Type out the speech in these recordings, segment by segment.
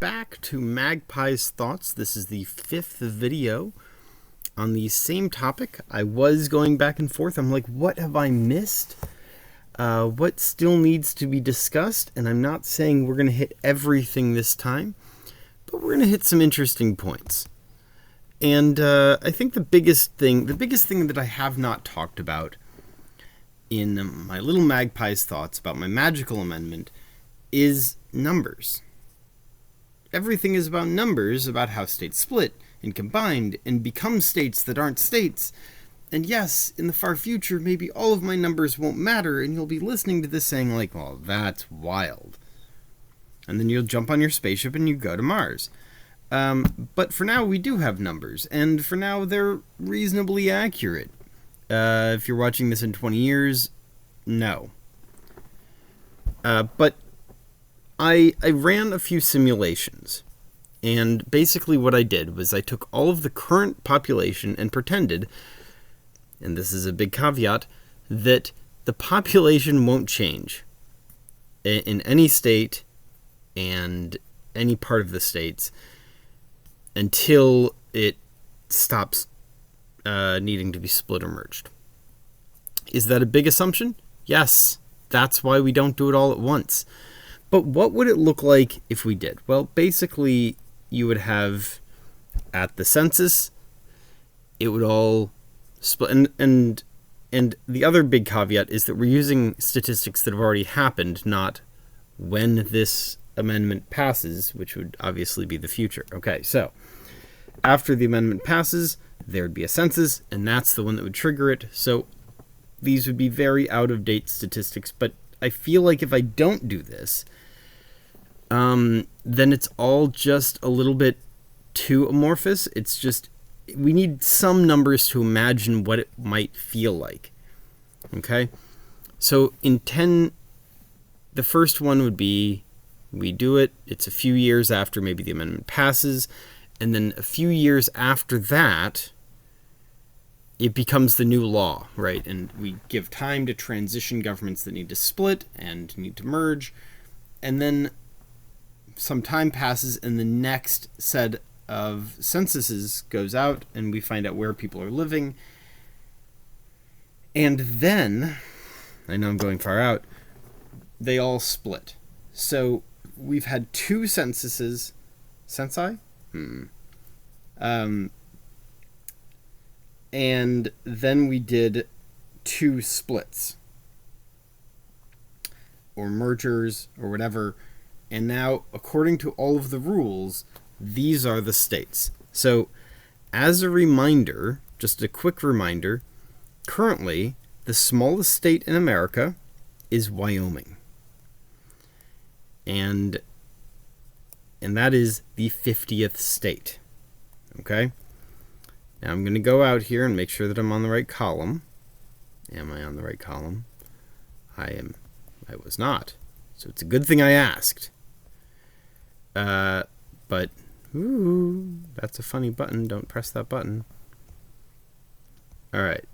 back to Magpie's Thoughts. This is the 5th video on the same topic. I was going back and forth. I'm like, what have I missed? What still needs to be discussed? And I'm not saying we're going to hit everything this time, but we're going to hit some interesting points. And I think the biggest thing that I have not talked about in my little Magpie's Thoughts about my magical amendment is numbers. Everything is about numbers, about how states split and combined and become states that aren't states. And yes, in the far future, maybe all of my numbers won't matter, and you'll be listening to this saying like, well, that's wild. And then you'll jump on your spaceship and you go to Mars. But for now, we do have numbers, and for now, they're reasonably accurate. If you're watching this in 20 years, no. But I ran a few simulations, and basically what I did was I took all of the current population and pretended, and this is a big caveat, that the population won't change in any state and any part of the states until it stops needing to be split or merged. Is that a big assumption? Yes. That's why we don't do it all at once. But what would it look like if we did? Well, basically, you would have, at the census, it would all split. And the other big caveat is that we're using statistics that have already happened, not when this amendment passes, which would obviously be the future. Okay, so after the amendment passes, there would be a census, and that's the one that would trigger it. So these would be very out-of-date statistics, but I feel like if I don't do this, then it's all just a little bit too amorphous. It's just, we need some numbers to imagine what it might feel like. Okay? So in 10, the first one would be, we do it, it's a few years after maybe the amendment passes, and then a few years after that, it becomes the new law, right? And we give time to transition governments that need to split and need to merge. And then some time passes and the next set of censuses goes out and we find out where people are living. And then, I know I'm going far out, they all split. So we've had 2 censuses. Censi? And then we did 2 splits or mergers or whatever. And now, according to all of the rules, these are the states. So as a reminder, just a quick reminder, currently the smallest state in America is Wyoming. And that is the 50th state. Okay? Now I'm going to go out here and make sure that I'm on the right column. Am I on the right column? I am. I was not. So it's a good thing I asked. But, ooh, that's a funny button. Don't press that button. All right.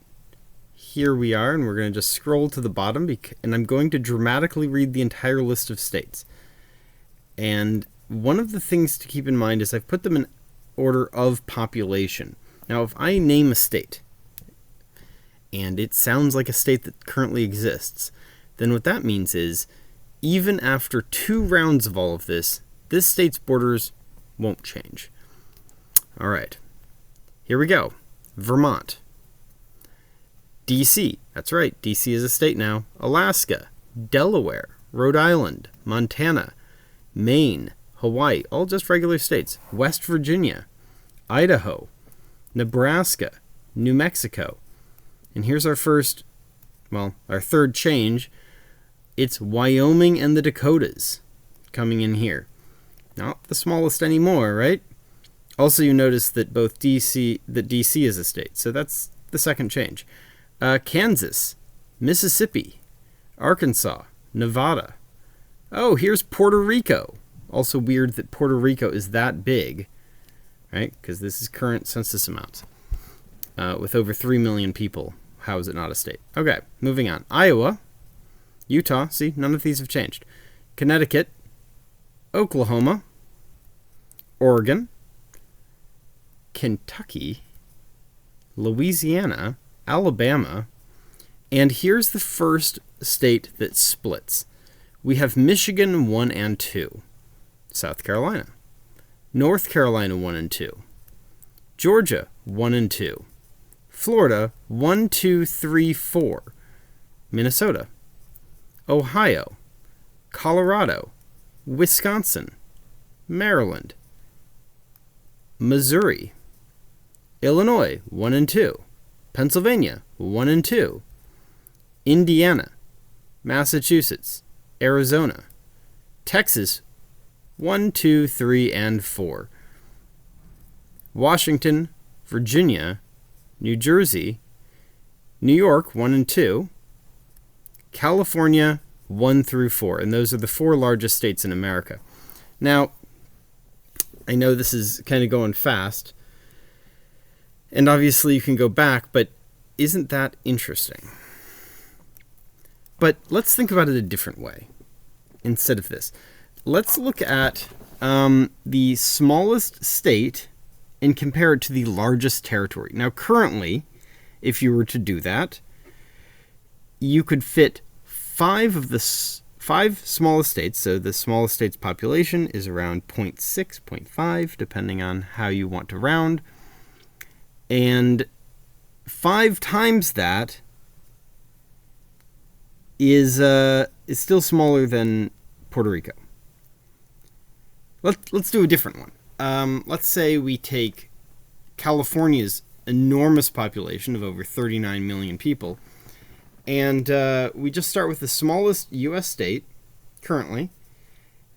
Here we are, and we're going to just scroll to the bottom, and I'm going to dramatically read the entire list of states. And one of the things to keep in mind is I've put them in order of population. Now, if I name a state, and it sounds like a state that currently exists, then what that means is, even after 2 rounds of all of this state's borders won't change. All right, here we go. Vermont. D.C., that's right, D.C. is a state now. Alaska, Delaware, Rhode Island, Montana, Maine, Hawaii, all just regular states. West Virginia, Idaho, Nebraska, New Mexico. And here's our third change. It's Wyoming and the Dakotas coming in here. Not the smallest anymore, right? Also, you notice that DC is a state. So that's the second change. Kansas, Mississippi, Arkansas, Nevada. Oh, here's Puerto Rico. Also weird that Puerto Rico is that big. Right? Because this is current census amounts. With over 3 million people. How is it not a state? Okay, moving on. Iowa, Utah, see, none of these have changed. Connecticut, Oklahoma, Oregon, Kentucky, Louisiana, Alabama, and here's the first state that splits. We have Michigan 1 and 2, South Carolina, North Carolina 1 and 2, Georgia 1 and 2, Florida 1, 2, 3, 4, Minnesota, Ohio, Colorado, Wisconsin, Maryland, Missouri, Illinois 1 and 2, Pennsylvania 1 and 2, Indiana, Massachusetts, Arizona, Texas 1, 2, 3, and 4, Washington, Virginia, New Jersey, New York 1 and 2, California 1 through 4, and those are the 4 largest states in America. Now, I know this is kind of going fast, and obviously you can go back, but isn't that interesting? But let's think about it a different way instead of this. Let's look at the smallest state and compare it to the largest territory. Now, currently, if you were to do that, you could fit 5 of the 5 smallest states. So the smallest state's population is around 0.6, 0.5, depending on how you want to round. And 5 times that is still smaller than Puerto Rico. Let's do a different one. Let's say we take California's enormous population of over 39 million people, and we just start with the smallest U.S. state currently,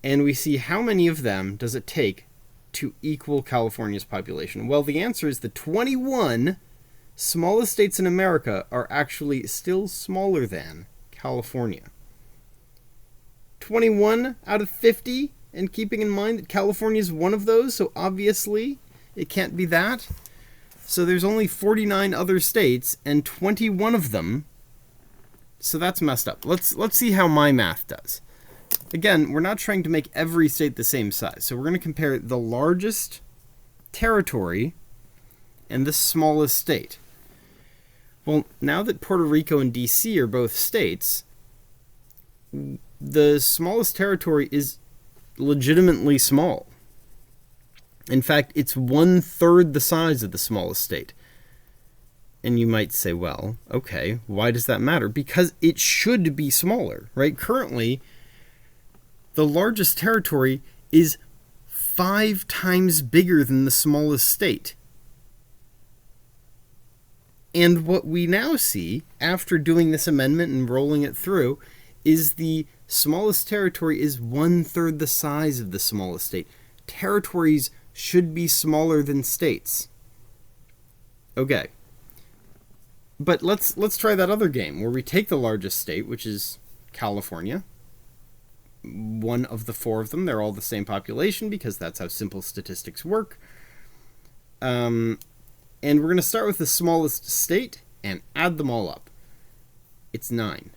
and we see how many of them does it take to equal California's population. Well, the answer is the 21 smallest states in America are actually still smaller than California. 21 out of 50, and keeping in mind that California is one of those, so obviously it can't be that. So there's only 49 other states, and 21 of them, so that's messed up. Let's see how my math does. Again, we're not trying to make every state the same size, so we're going to compare the largest territory and the smallest state. Well, now that Puerto Rico and D.C. are both states, the smallest territory is legitimately small. In fact, it's 1/3 the size of the smallest state. And you might say, well, okay, why does that matter? Because it should be smaller, right? Currently, the largest territory is 5 times bigger than the smallest state. And what we now see, after doing this amendment and rolling it through, is the smallest territory is 1/3 the size of the smallest state. Territories should be smaller than states. Okay. But let's try that other game where we take the largest state, which is California. One of the 4 of them, they're all the same population because that's how simple statistics work. And we're going to start with the smallest state and add them all up. It's 9.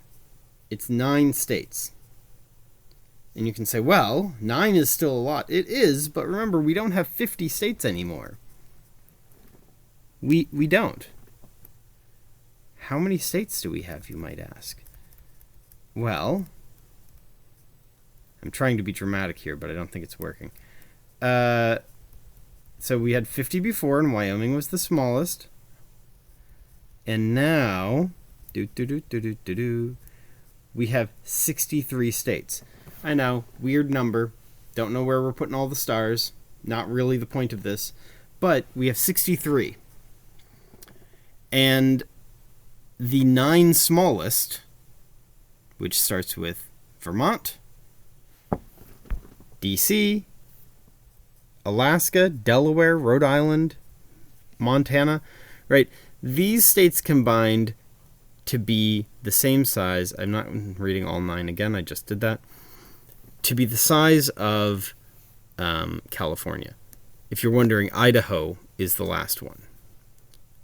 It's 9 states. And you can say, well, 9 is still a lot. It is, but remember, we don't have 50 states anymore. We don't. How many states do we have, you might ask? Well, I'm trying to be dramatic here, but I don't think it's working. So we had 50 before, and Wyoming was the smallest. And now, we have 63 states. I know, weird number. Don't know where we're putting all the stars. Not really the point of this. But we have 63. And the 9 smallest, which starts with Vermont, D.C., Alaska, Delaware, Rhode Island, Montana, right? These states combined to be the same size. I'm not reading all 9 again. I just did that. To be the size of California. If you're wondering, Idaho is the last one.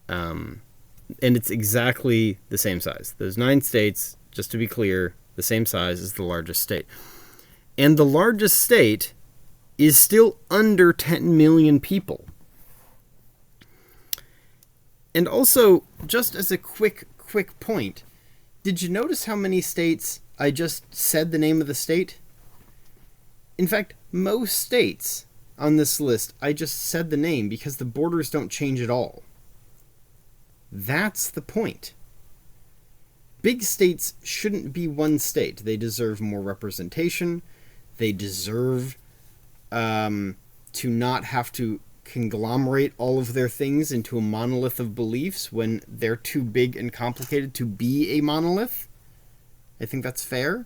And it's exactly the same size. Those 9 states, just to be clear, the same size as the largest state. And the largest state is still under 10 million people. And also, just as a quick point, did you notice how many states I just said the name of the state? In fact, most states on this list, I just said the name because the borders don't change at all. That's the point. Big states shouldn't be one state. They deserve more representation. They deserve to not have to conglomerate all of their things into a monolith of beliefs when they're too big and complicated to be a monolith. I think that's fair.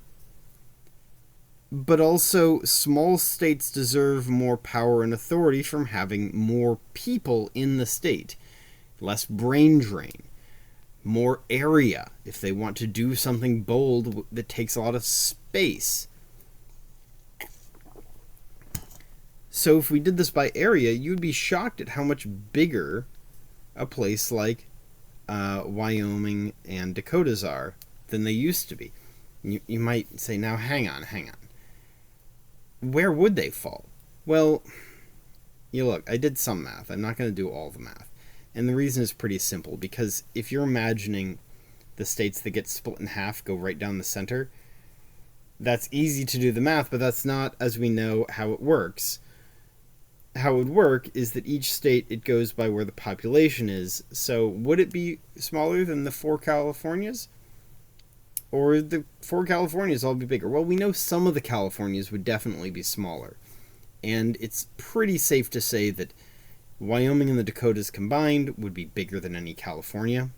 But also, small states deserve more power and authority from having more people in the state. Less brain drain. More area if they want to do something bold that takes a lot of space. So if we did this by area, you'd be shocked at how much bigger a place like Wyoming and Dakotas are than they used to be. You might say, now hang on. Where would they fall? Well, look, I did some math. I'm not going to do all the math. And the reason is pretty simple, because if you're imagining the states that get split in half go right down the center, that's easy to do the math, but that's not, as we know, how it works. How it would work is that each state, it goes by where the population is. So would it be smaller than the 4 Californias? Or the 4 Californias all be bigger? Well, we know some of the Californias would definitely be smaller. And it's pretty safe to say that Wyoming and the Dakotas combined would be bigger than any California.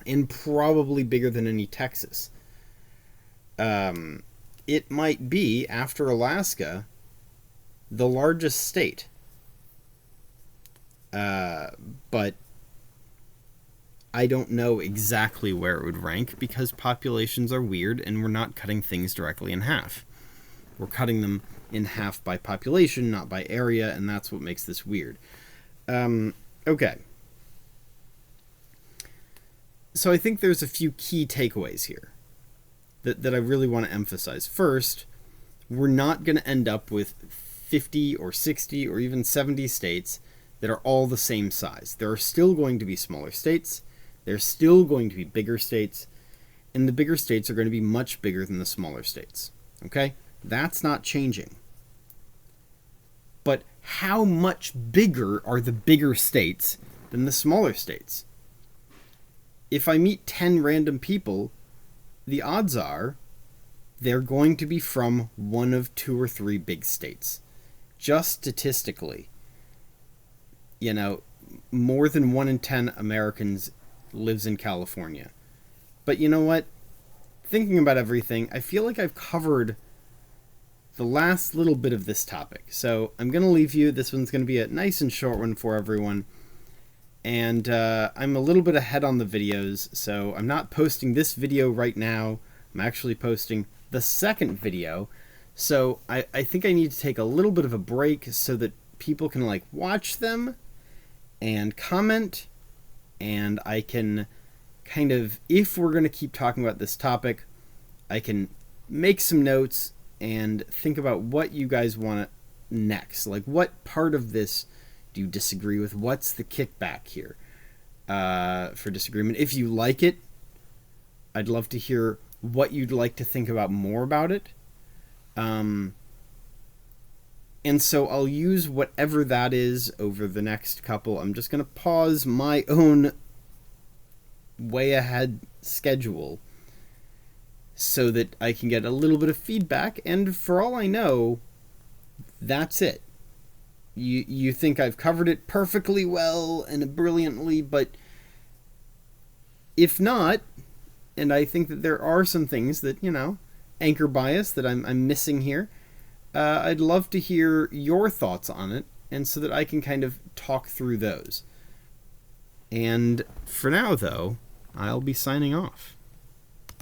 And probably bigger than any Texas. It might be, after Alaska, the largest state. But I don't know exactly where it would rank because populations are weird and we're not cutting things directly in half. We're cutting them in half by population, not by area, and that's what makes this weird. Okay. So I think there's a few key takeaways here that I really want to emphasize. First, we're not going to end up with 50 or 60 or even 70 states that are all the same size. There are still going to be smaller states. There's still going to be bigger states. And the bigger states are going to be much bigger than the smaller states. Okay? That's not changing. But how much bigger are the bigger states than the smaller states? If I meet 10 random people, the odds are they're going to be from one of 2 or 3 big states. Just statistically, more than 1 in 10 Americans lives in California. But you know what? Thinking about everything, I feel like I've covered the last little bit of this topic. So I'm going to leave you. This one's going to be a nice and short one for everyone. And I'm a little bit ahead on the videos, so I'm not posting this video right now. I'm actually posting the second video. So I think I need to take a little bit of a break so that people can watch them and comment, and I can kind of, if we're going to keep talking about this topic, I can make some notes and think about what you guys want next. What part of this do you disagree with? What's the kickback here for disagreement? If you like it, I'd love to hear what you'd like to think about more about it. And so I'll use whatever that is over the next couple. I'm just going to pause my own way ahead schedule so that I can get a little bit of feedback. And for all I know, that's it. You think I've covered it perfectly well and brilliantly, but if not, and I think that there are some things that, anchor bias that I'm missing here, I'd love to hear your thoughts on it, and so that I can kind of talk through those. And for now, though, I'll be signing off.